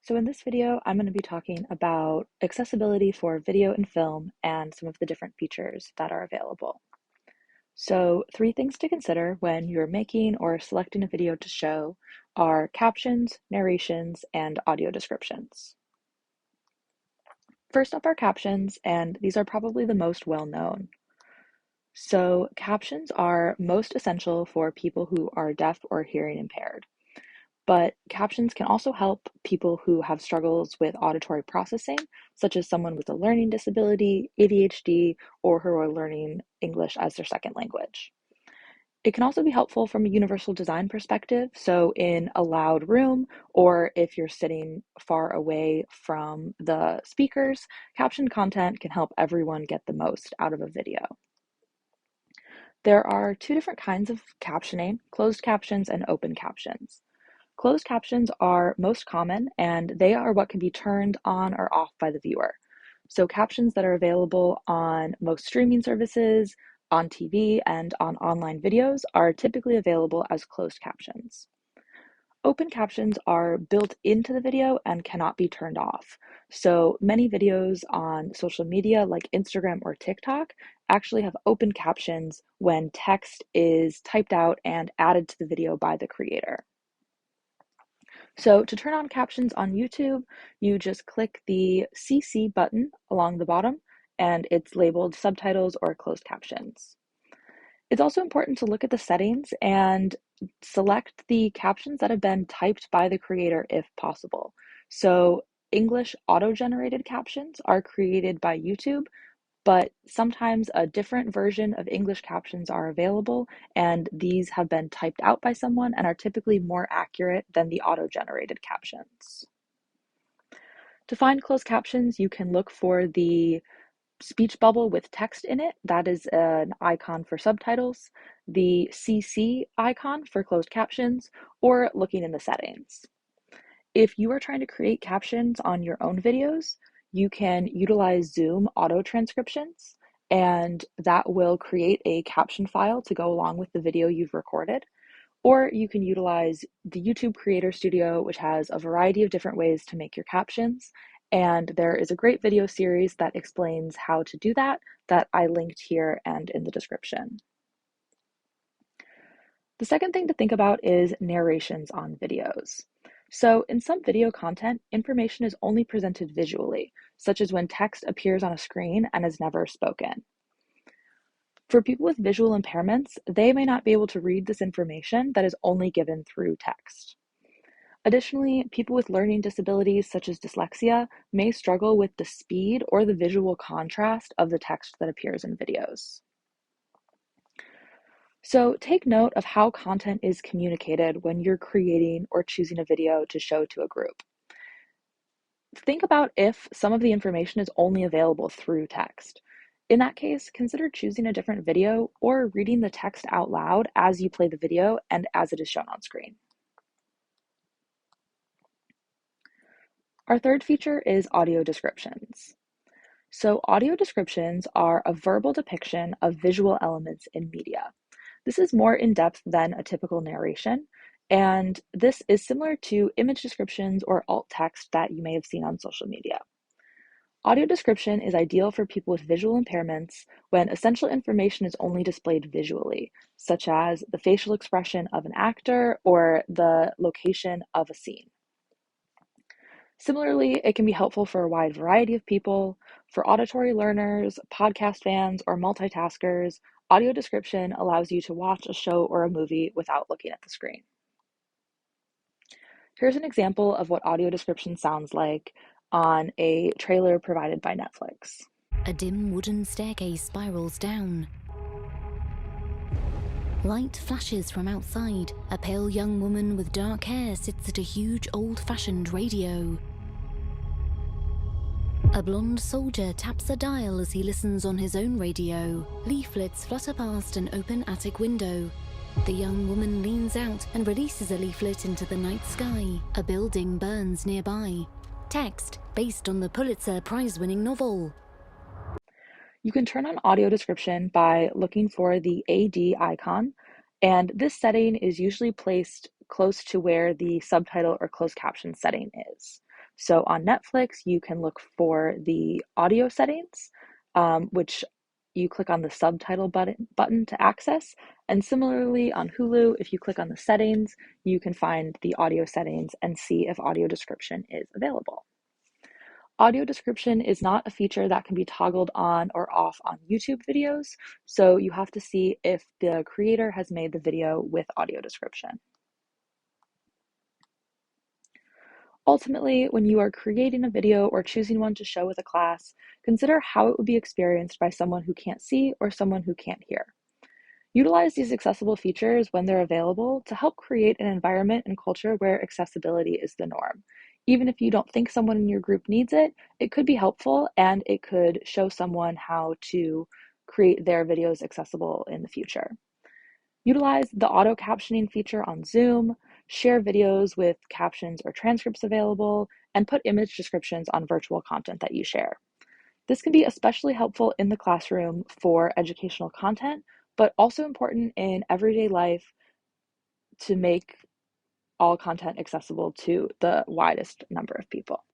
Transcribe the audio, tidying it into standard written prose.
So in this video, I'm going to be talking about accessibility for video and film and some of the different features that are available. So 3 things to consider when you're making or selecting a video to show are captions, narrations, and audio descriptions. First up are captions, and these are probably the most well-known. So captions are most essential for people who are deaf or hearing impaired. But captions can also help people who have struggles with auditory processing, such as someone with a learning disability, ADHD, or who are learning English as their second language. It can also be helpful from a universal design perspective. So, in a loud room, or if you're sitting far away from the speakers, captioned content can help everyone get the most out of a video. There are 2 different kinds of captioning: closed captions and open captions. Closed captions are most common, and they are what can be turned on or off by the viewer. So captions that are available on most streaming services, on TV, and on online videos are typically available as closed captions. Open captions are built into the video and cannot be turned off. So many videos on social media like Instagram or TikTok actually have open captions when text is typed out and added to the video by the creator. So to turn on captions on YouTube, you just click the CC button along the bottom, and it's labeled subtitles or closed captions. It's also important to look at the settings and select the captions that have been typed by the creator if possible. So English auto-generated captions are created by YouTube, but sometimes a different version of English captions are available, and these have been typed out by someone and are typically more accurate than the auto-generated captions. To find closed captions, you can look for the speech bubble with text in it. That is an icon for subtitles, the CC icon for closed captions, or looking in the settings. If you are trying to create captions on your own videos, you can utilize Zoom auto transcriptions, and that will create a caption file to go along with the video you've recorded. Or you can utilize the YouTube Creator Studio, which has a variety of different ways to make your captions. And there is a great video series that explains how to do that I linked here and in the description. The second thing to think about is narrations on videos. So in some video content, information is only presented visually, such as when text appears on a screen and is never spoken. For people with visual impairments, they may not be able to read this information that is only given through text. Additionally, people with learning disabilities such as dyslexia may struggle with the speed or the visual contrast of the text that appears in videos. So take note of how content is communicated when you're creating or choosing a video to show to a group. Think about if some of the information is only available through text. In that case, consider choosing a different video or reading the text out loud as you play the video and as it is shown on screen. Our third feature is audio descriptions. So audio descriptions are a verbal depiction of visual elements in media. This is more in-depth than a typical narration, and this is similar to image descriptions or alt text that you may have seen on social media. Audio description is ideal for people with visual impairments when essential information is only displayed visually, such as the facial expression of an actor or the location of a scene. Similarly, it can be helpful for a wide variety of people. For auditory learners, podcast fans, or multitaskers, audio description allows you to watch a show or a movie without looking at the screen. Here's an example of what audio description sounds like on a trailer provided by Netflix. A dim wooden staircase spirals down. Light flashes from outside. A pale young woman with dark hair sits at a huge old-fashioned radio. A blonde soldier taps a dial as he listens on his own radio. Leaflets flutter past an open attic window. The young woman leans out and releases a leaflet into the night sky. A building burns nearby. Text based on the Pulitzer Prize-winning novel. You can turn on audio description by looking for the AD icon, and this setting is usually placed close to where the subtitle or closed caption setting is. So on Netflix, you can look for the audio settings, which you click on the subtitle button to access. And similarly on Hulu, if you click on the settings, you can find the audio settings and see if audio description is available. Audio description is not a feature that can be toggled on or off on YouTube videos, so you have to see if the creator has made the video with audio description. Ultimately, when you are creating a video or choosing one to show with a class, consider how it would be experienced by someone who can't see or someone who can't hear. Utilize these accessible features when they're available to help create an environment and culture where accessibility is the norm. Even if you don't think someone in your group needs it, it could be helpful and it could show someone how to create their videos accessible in the future. Utilize the auto captioning feature on Zoom, share videos with captions or transcripts available, and put image descriptions on virtual content that you share. This can be especially helpful in the classroom for educational content, but also important in everyday life to make all content accessible to the widest number of people.